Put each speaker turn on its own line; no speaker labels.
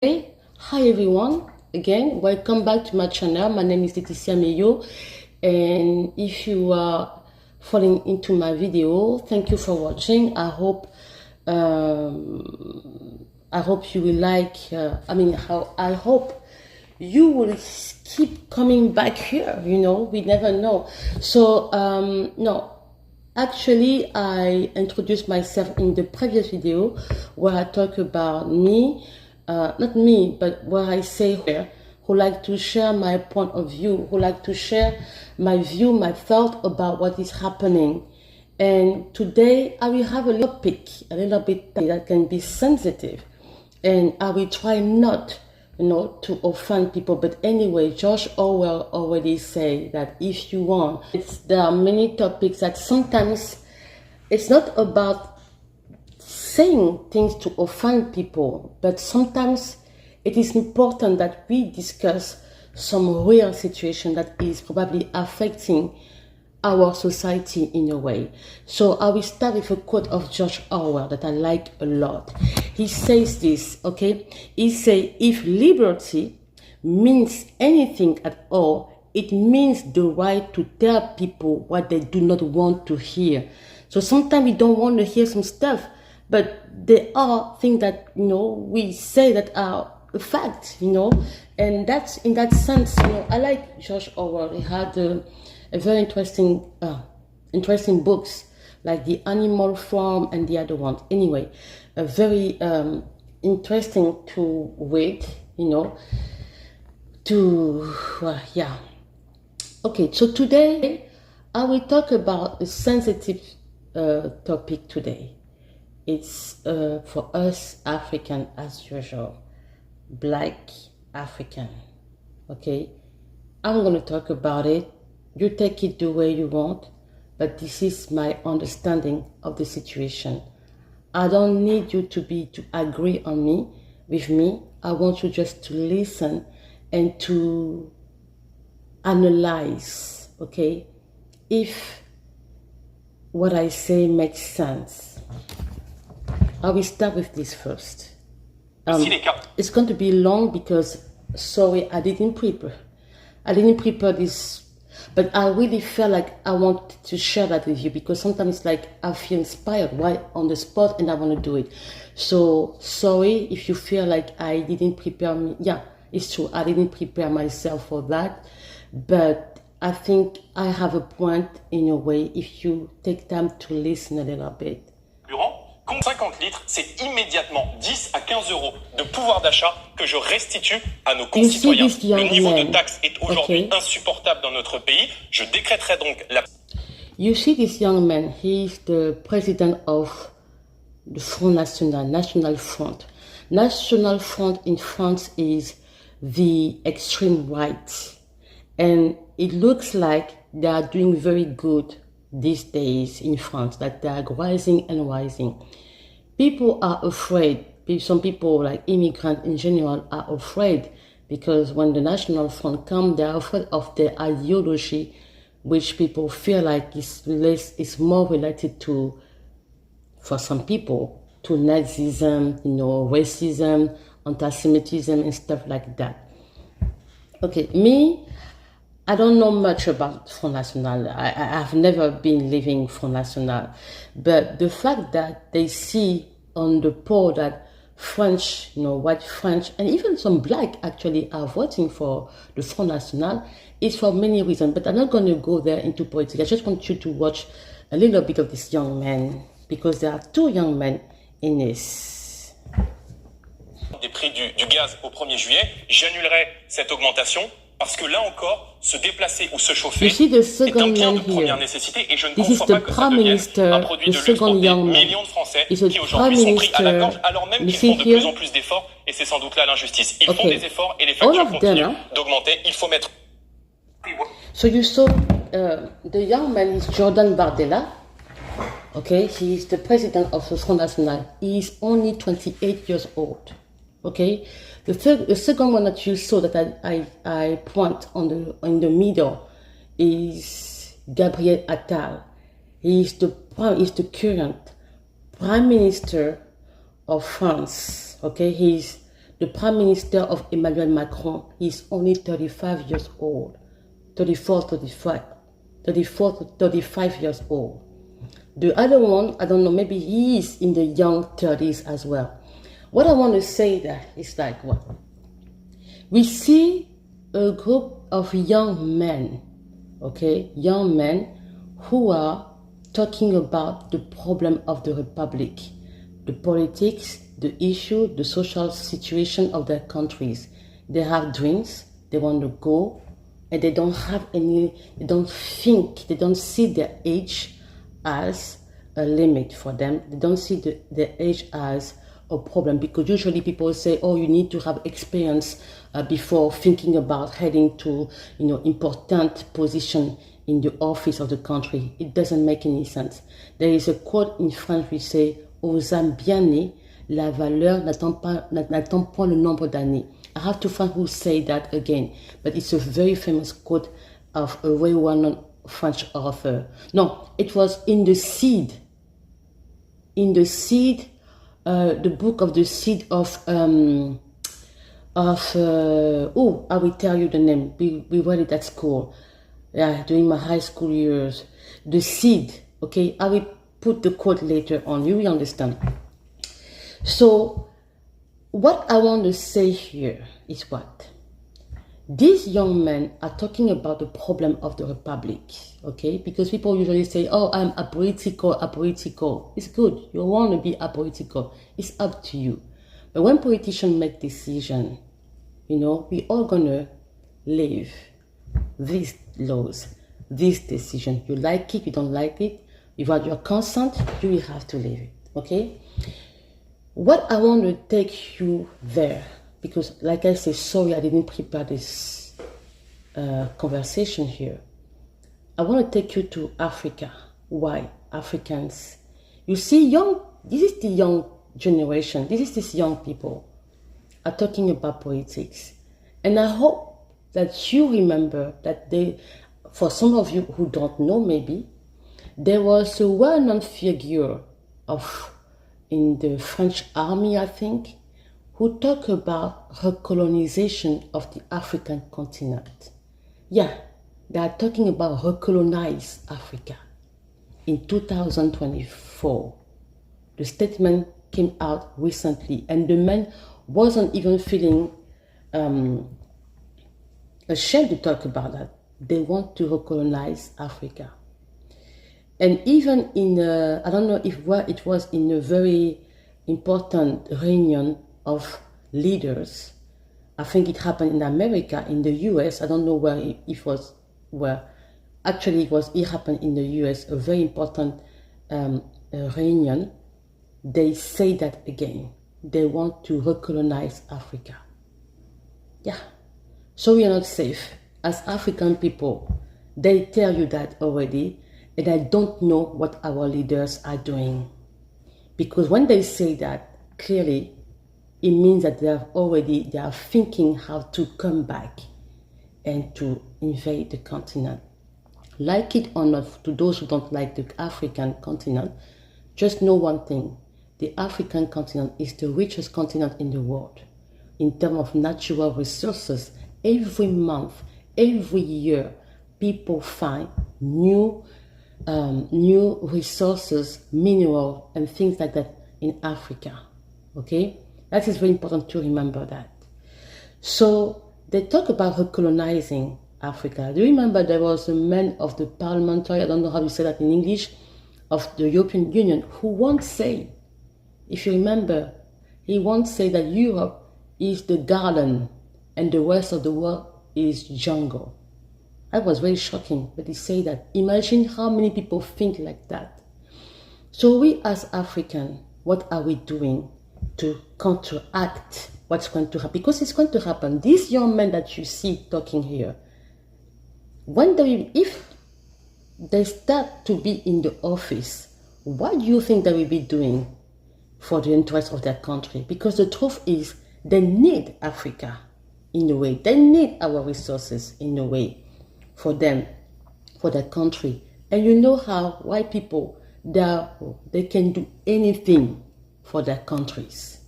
Hey, hi everyone, again, welcome back to my channel. My name is Laetitia Meyo, and if you are falling into my video, thank you for watching. I hope you will like, I hope you will keep coming back here, we never know. So, no, actually, I introduced myself in the previous video where I talk about me, not me, but where I say who like to share my point of view, who like to share my view, my thought about what is happening. And today I will have a topic, a little bit that can be sensitive, and I will try not, to offend people. But anyway, George Orwell already say that if you want, there are many topics that sometimes it's not about saying things to offend people, but sometimes it is important that we discuss some real situation that is probably affecting our society in a way. So I will start with a quote of George Orwell that I like a lot. He says this, okay? He say, if liberty means anything at all, it means the right to tell people what they do not want to hear. So sometimes we don't want to hear some stuff, but there are things that, we say that are a fact, and that's in that sense, I like George Orwell. He had a very interesting books like The Animal Farm and the other one. Anyway, a very interesting to read, yeah. Okay, so today I will talk about a sensitive topic today. It's for us African, as usual, Black African. Okay, I'm going to talk about it. You take it the way you want, but this is my understanding of the situation. I don't need you to agree with me. I want you just to listen and to analyze, okay, if what I say makes sense. I will start with this first. It's going to be long because, sorry, I didn't prepare this, but I really felt like I want to share that with you because sometimes it's like I feel inspired right on the spot and I want to do it. So sorry if you feel like I didn't prepare me. Yeah, it's true. I didn't prepare myself for that, but I think I have a point in a way if you take time to listen a little bit.
50 litres, c'est immédiatement 10 à 15 euros de pouvoir d'achat que je restitue à nos concitoyens. Le niveau de taxe est aujourd'hui insupportable dans notre pays. Je décréterai donc la...
You see this young man, he is the president of the Front National, National Front. National Front in France is the extreme right. And it looks like they are doing very good these days in France, that they are rising and rising. People are afraid. Some people, like immigrants in general, are afraid because when the National Front comes, they are afraid of their ideology, which people feel like is more related to, for some people, to Nazism, racism, anti-Semitism, and stuff like that. Okay, me, I don't know much about Front National. I've never been living Front National. But the fact that they see on the poll that French, white French, and even some black actually are voting for the Front National is for many reasons. But I'm not going to go there into politics. I just want you to watch a little bit of this young man because there are two young men in this.
Des prix du gaz au 1er juillet, j'annulerai cette augmentation. Parce que là encore, se déplacer ou se chauffer est un bien de première nécessité et je ne conçois pas que ça devienne un produit de luxe pour des millions de Français qui aujourd'hui sont pris à la gorge alors même qu'ils font de plus en plus d'efforts et c'est sans doute là l'injustice. Ils font des efforts et les factures continuent d'augmenter. Il faut mettre...
So you saw the young man is Jordan Bardella. Okay, he is the president of the Front National. He is only 28 years old. Okay, the second one that you saw that I point in the middle is Gabriel Attal. He is the current Prime Minister of France. Okay, he's The Prime Minister of Emmanuel Macron is only 35 years old. 34 to 35 years old. The other one, I don't know, maybe he is in the young 30s as well. What I want to say that is like what? We see a group of young men, okay, young men who are talking about the problem of the Republic, the politics, the issue, the social situation of their countries. They have dreams, they want to go, and they don't have any, they don't think, they don't see their age as a limit for them. They don't see their age as a problem, because usually people say, oh, you need to have experience before thinking about heading to, important position in the office of the country. It doesn't make any sense. There is a quote in French which say, aux âmes bien nées, la valeur n'attend point le nombre d'années. I have to find who say that again, but it's a very famous quote of a very well-known French author. No, it was in The Seed. In The Seed, the book of The Seed of I will tell you the name. We read it at school. Yeah, during my high school years. The Seed, okay? I will put the quote later on. You will understand. So, what I want to say here is what? These young men are talking about the problem of the Republic, okay? Because people usually say, oh, I'm apolitical. It's good. You want to be apolitical. It's up to you. But when politicians make decisions, we all going to live these laws, this decision. You like it, you don't like it. Without your consent, you will have to live it, okay? What I want to take you there, because like I said, sorry I didn't prepare this conversation here. I want to take you to Africa. Why? Africans. You see, this is the young generation, these young people are talking about politics. And I hope that you remember that for some of you who don't know maybe, there was a well-known figure in the French army, I think, who talked about recolonization of the African continent. Yeah, they are talking about recolonize Africa. In 2024, the statement came out recently, and the man wasn't even feeling ashamed to talk about that. They want to recolonize Africa. And even I don't know if it was in a very important reunion of leaders. I think it happened in America, in the US. I don't know where it was. Actually, it happened in the US, a very important reunion. They say that again. They want to recolonize Africa. Yeah. So we are not safe. As African people, they tell you that already. And I don't know what our leaders are doing. Because when they say that, clearly, it means that they are thinking how to come back and to invade the continent. Like it or not, to those who don't like the African continent, just know one thing. The African continent is the richest continent in the world. In terms of natural resources, every month, every year, people find new resources, mineral, and things like that in Africa. Okay? That is very important to remember that. So they talk about recolonizing Africa. Do you remember there was a man of the parliamentary, I don't know how you say that in English, of the European Union, who once said, if you remember, he once said that Europe is the garden and the rest of the world is jungle. That was very shocking, but he said that. Imagine how many people think like that. So we as Africans, what are we doing to counteract what's going to happen? Because it's going to happen. These young men that you see talking here, if they start to be in the office, what do you think they will be doing for the interest of their country? Because the truth is, they need Africa in a way. They need our resources in a way for them, for their country. And you know how white people, they can do anything for their countries.